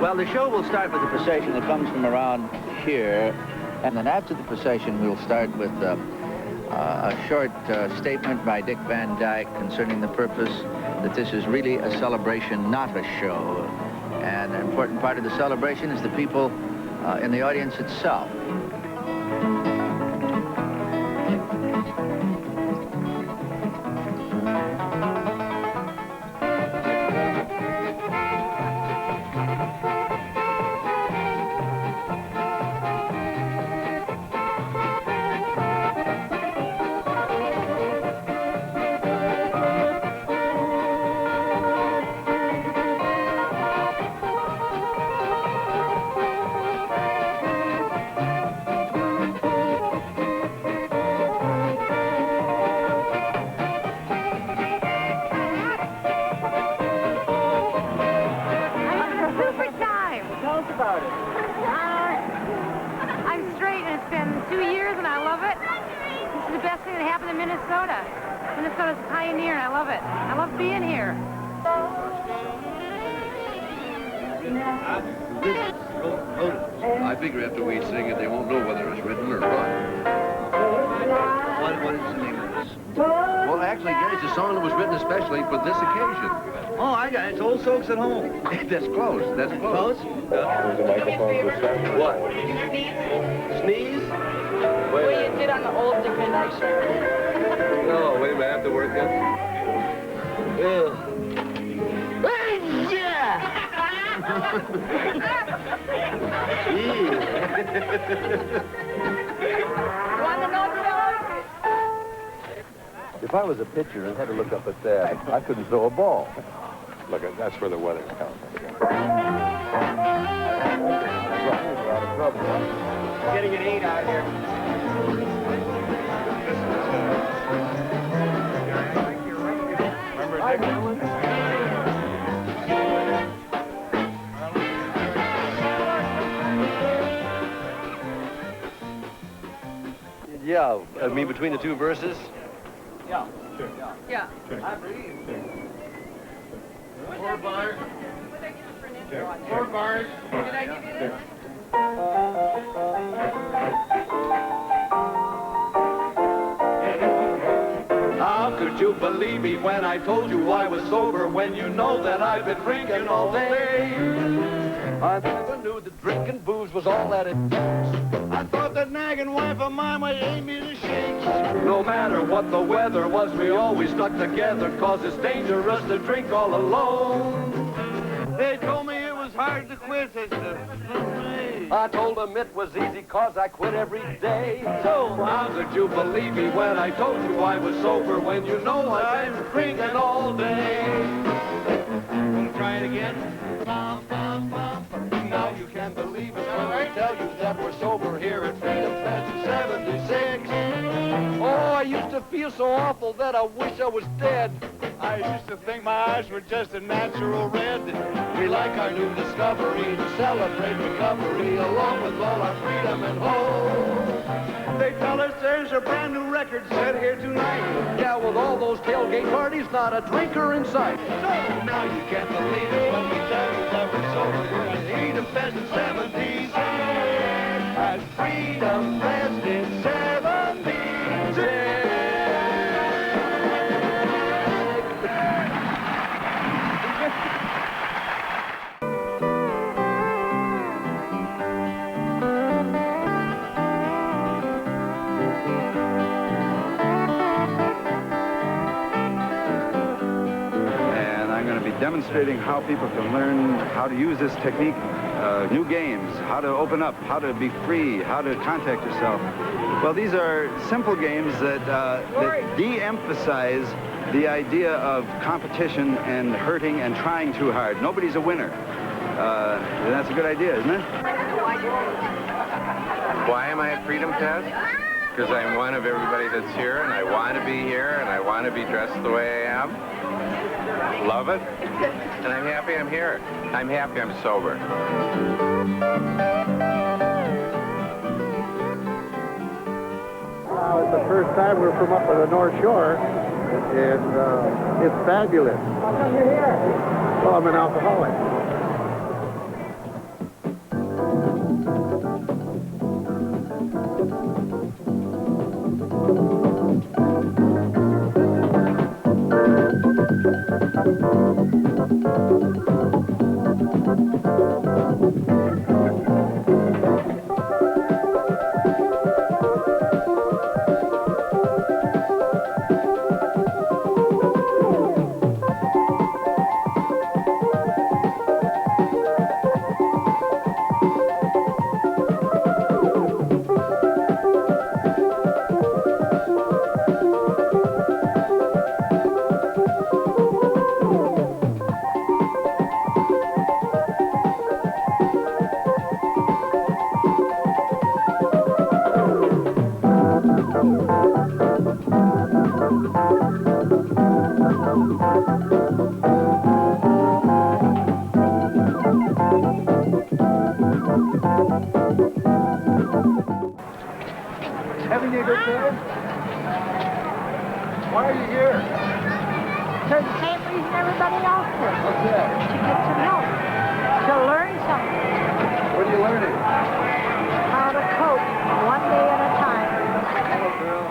Well, the show will start with a procession that comes from around here, and then after the procession, we'll start with a short statement by Dick Van Dyke concerning the purpose that this is really a celebration, not a show. And an important part of the celebration is the people in the audience itself. Minnesota's a pioneer, and I love it. I love being here. I figure after we sing it, they won't know whether it's written or what. What is the name of this? Well, actually, Gary, it's a song that was written especially for this occasion. Oh, I got it. It's Old Soaks at Home. That's close. That's close. Close? There's a microphone to start. What? Sneeze? What you did on the old divination. No, wait a minute. I have to work it. If I was a pitcher and had to look up at that, I couldn't throw a ball. Look, that's where the weather counts. Getting an 8 out here. Remember Dick Allen? Yeah, I mean between the two verses. Yeah. Sure. Yeah. Sure. I believe. Sure. 4 bars. Sure. 4 bars. Did I give you this? How could you believe me when I told you I was sober, when you know that I've been drinking all day? I never knew that drinking booze was all that it takes. I thought that nagging wife of mine would aim me to shakes. No matter what the weather was, we always stuck together, 'cause it's dangerous to drink all alone. They told me it was hard to quit. I told them it was easy, 'cause I quit every day. So how could you believe me when I told you I was sober, when you know I've been drinking all day? Wanna try it again? Now you can't believe it when I tell you that we're sober here at FreedomFest in 76. Oh, I used to feel so awful that I wish I was dead. I used to think my eyes were just a natural red. We like our new discovery to celebrate recovery, along with all our freedom and hope. They tell us there's a brand new record set here tonight. Yeah, with all those tailgate parties, not a drinker in sight. So now you can't believe it when we tell you that we're sober here at FreedomFest in 76. At FreedomFest in 76. Demonstrating how people can learn how to use this technique, new games, how to open up, how to be free, how to contact yourself. Well, these are simple games that de-emphasize the idea of competition and hurting and trying too hard. Nobody's a winner. And that's a good idea, isn't it? Why am I at FreedomFest? Because I'm one of everybody that's here, and I want to be here, and I want to be dressed the way I am. Love it. And I'm happy I'm here. I'm happy I'm sober. Now, it's the first time we're from up on the North Shore, and it's fabulous. How come you're here? Well, I'm an alcoholic. Having a good time? Why are you here? For the same reason everybody else is. What's that? To get some help. To learn something. What are you learning? How to cope one day at a time. Hello, girl.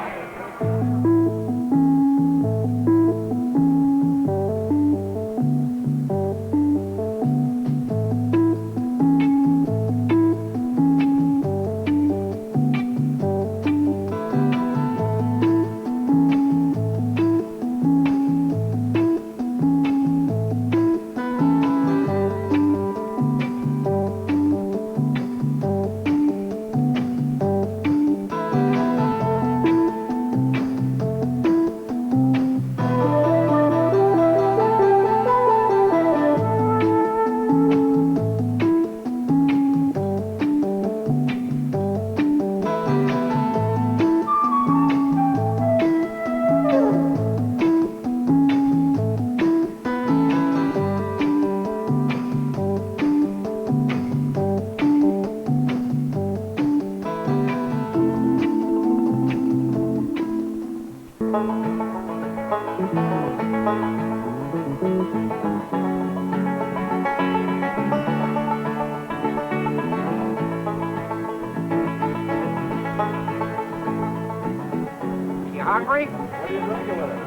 You hungry? What are you drinking with it?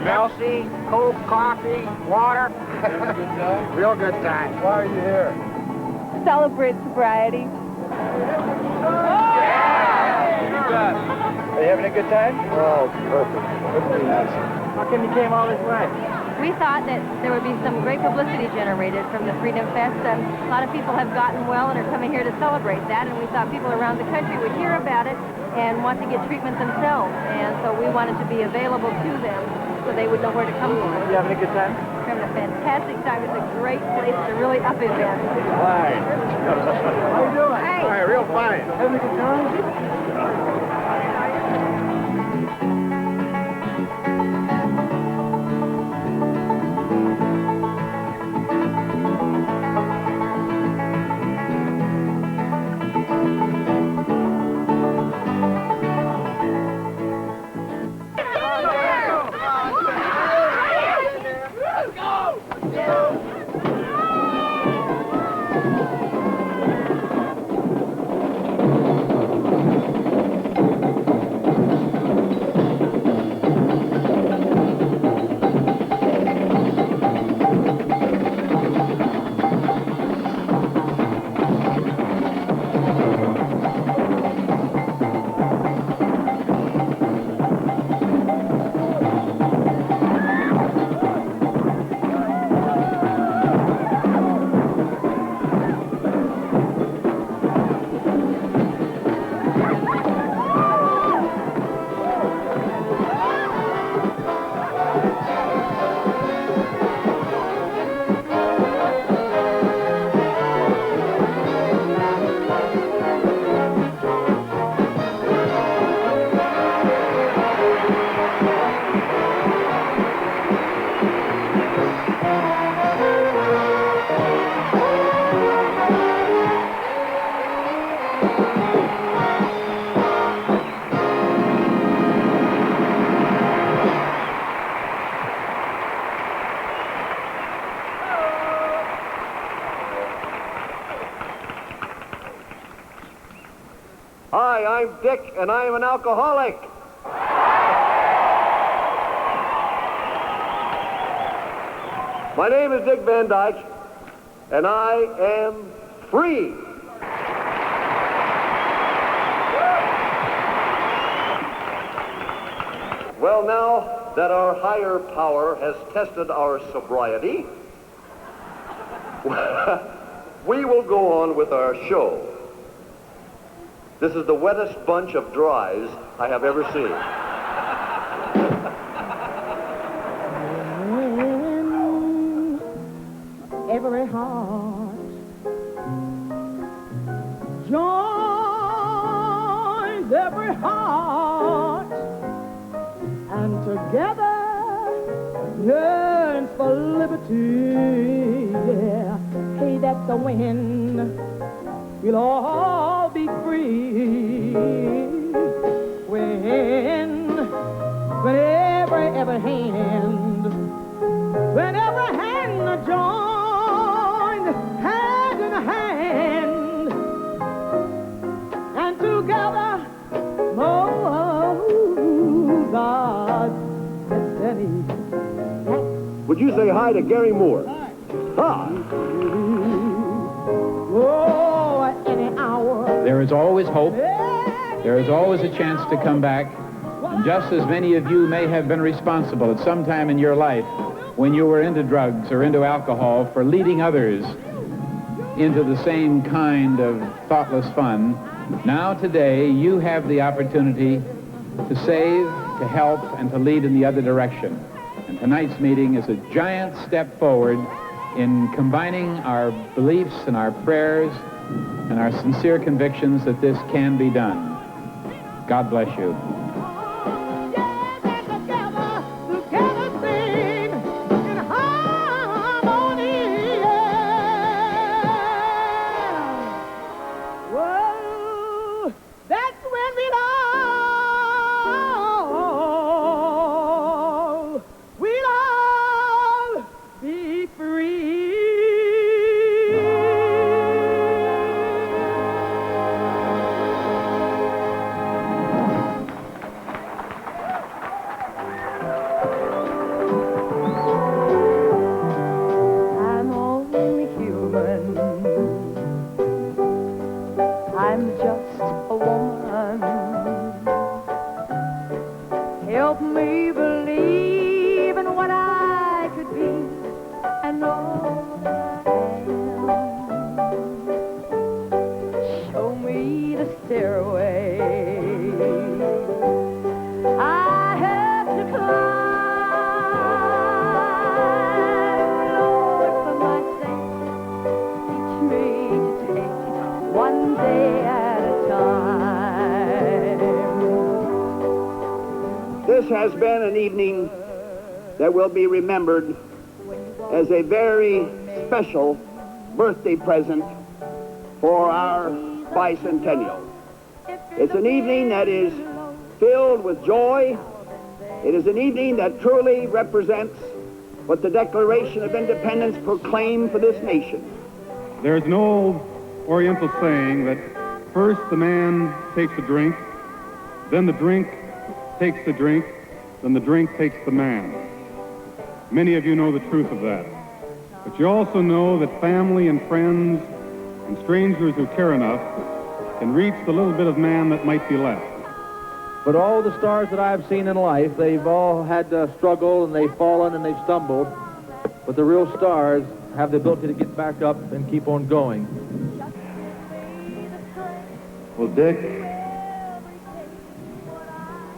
Pepsi, Coke, coffee, water. Having a good time? Real good time. Why are you here? Celebrate sobriety. You bet. Are you having a good time? Oh, perfect. Couldn't be nicer. How come you came all this way? We thought that there would be some great publicity generated from the Freedom Fest, and a lot of people have gotten well and are coming here to celebrate that, and we thought people around the country would hear about it and want to get treatment themselves, and so we wanted to be available to them so they would know where to come for it. You having a good time? We're having a fantastic time. It's a great place. It's a really up event. Fine. How you doing? Hey. All right, real fine. Having a good time? Hi, I'm Dick, and I am an alcoholic. My name is Dick Van Dyke, and I am free. Well, now that our higher power has tested our sobriety, we will go on with our show. This is the wettest bunch of dries I have ever seen. Every heart joins every heart, and together yearns for liberty. Yeah, hey, that's the wind. We'll all be free when every hand joined hand in hand, and together move God's destiny. Would you say hi to Gary Moore? Hi. Oh, any hour. There is always hope. There is always a chance to come back. And just as many of you may have been responsible at some time in your life when you were into drugs or into alcohol for leading others into the same kind of thoughtless fun, now today you have the opportunity to save, to help, and to lead in the other direction. And tonight's meeting is a giant step forward in combining our beliefs and our prayers and our sincere convictions that this can be done. God bless you. This has been an evening that will be remembered as a very special birthday present for our bicentennial. It's an evening that is filled with joy. It is an evening that truly represents what the Declaration of Independence proclaimed for this nation. There's an old Oriental saying that first the man takes a drink, then the drink takes the drink, then the drink takes the man. Many of you know the truth of that. But you also know that family and friends and strangers who care enough can reach the little bit of man that might be left. But all the stars that I've seen in life, they've all had to struggle, and they've fallen, and they've stumbled. But the real stars have the ability to get back up and keep on going. Well, Dick,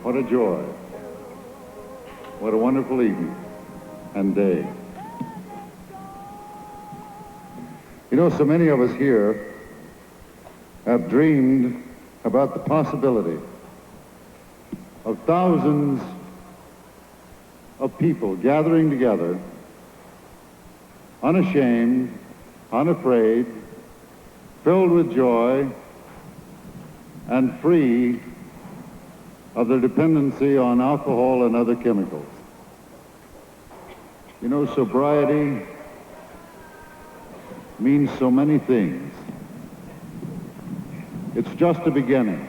what a joy. What a wonderful evening and day. You know, so many of us here have dreamed about the possibility of thousands of people gathering together, unashamed, unafraid, filled with joy, and free of their dependency on alcohol and other chemicals. You know, sobriety means so many things. It's just a beginning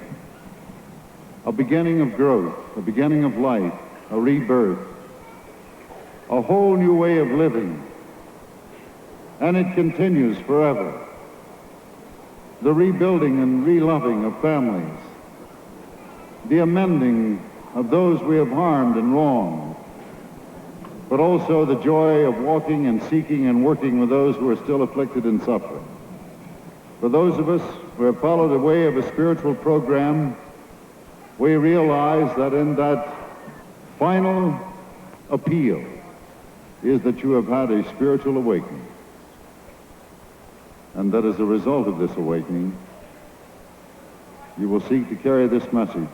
of growth, a beginning of life, a rebirth, a whole new way of living and it continues forever. The rebuilding and reloving of families, the amending of those we have harmed and wronged, but also the joy of walking and seeking and working with those who are still afflicted and suffering. For those of us who have followed the way of a spiritual program, we realize that in that final appeal is that you have had a spiritual awakening, and that as a result of this awakening, you will seek to carry this message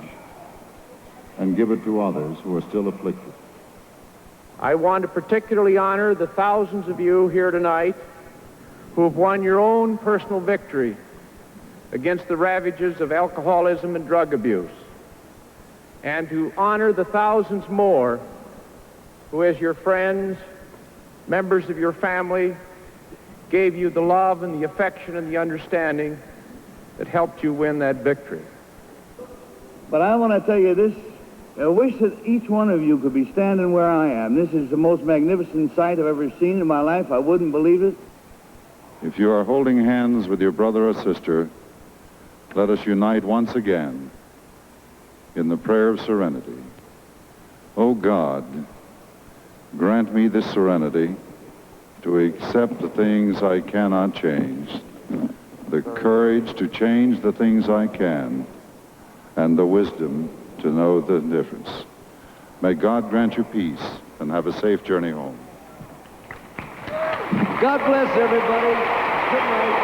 and give it to others who are still afflicted. I want to particularly honor the thousands of you here tonight who have won your own personal victory against the ravages of alcoholism and drug abuse, and to honor the thousands more who, as your friends, members of your family, gave you the love and the affection and the understanding that helped you win that victory. But I want to tell you this, I wish that each one of you could be standing where I am. This is the most magnificent sight I've ever seen in my life. I wouldn't believe it. If you are holding hands with your brother or sister, let us unite once again in the prayer of serenity. O God, grant me this serenity to accept the things I cannot change, the courage to change the things I can, and the wisdom to know the difference. May God grant you peace and have a safe journey home. God bless everybody. Good night.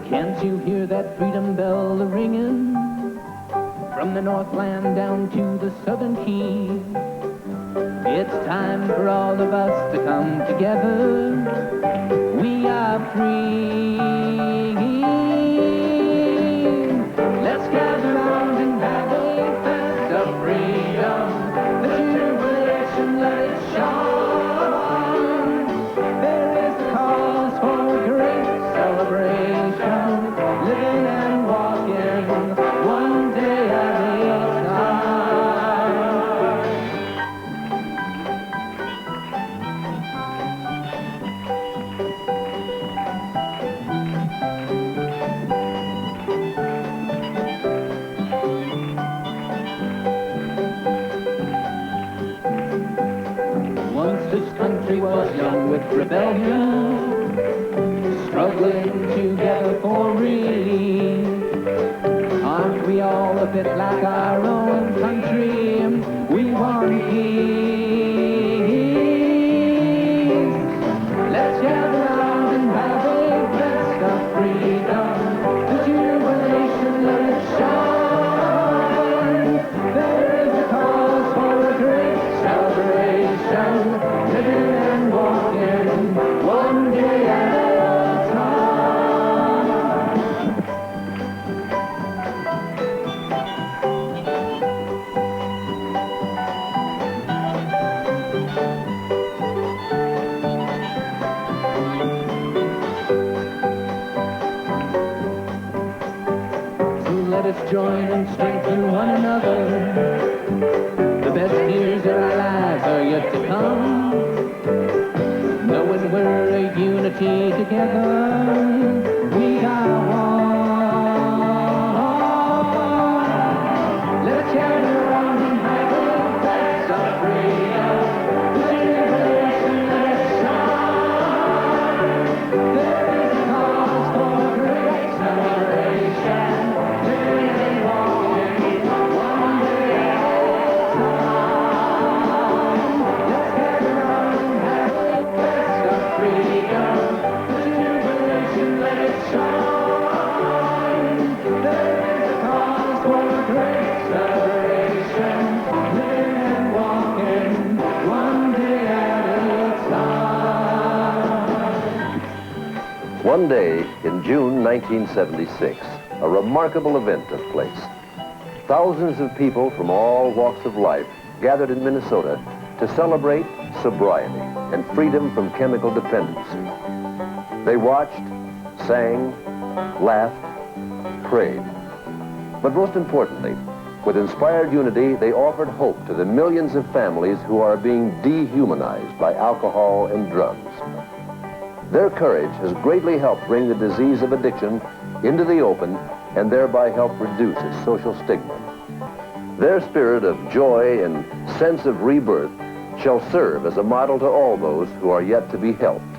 Can't you hear that freedom bell ringing? From the Northland down to the Southern Key. It's time for all of us to come together. We are free. Let's gather round and have a fest of freedom. The jubilation, let it shine. There is a cause for great celebration, living and walking one day at a was young with rebellion, struggling together for relief. Aren't we all a bit like our own country? We want peace. Let's gather round and have a fest of freedom. The jubilation, let it shine. There is a cause for a great celebration, living and walking one day at a time. So let us join and strengthen one another. The best years of our lives are yet to come. Knowing we're a unity together, we are one. Let's gather around and have a fest of freedom. The jubilation, let it shine. There is a cause for a great celebration, living and walking one day at a time. Let's gather around and have a fest of freedom. The jubilation, let it shine. There is a cause for a great celebration, living and walking one day at a time. One day in June 1976, a remarkable event took place. Thousands of people from all walks of life gathered in Minnesota to celebrate sobriety and freedom from chemical dependency. They watched, sang, laughed, prayed. But most importantly, With inspired unity, they offered hope to the millions of families who are being dehumanized by alcohol and drugs. Their courage has greatly helped bring the disease of addiction into the open and thereby help reduce its social stigma. Their spirit of joy and sense of rebirth shall serve as a model to all those who are yet to be helped.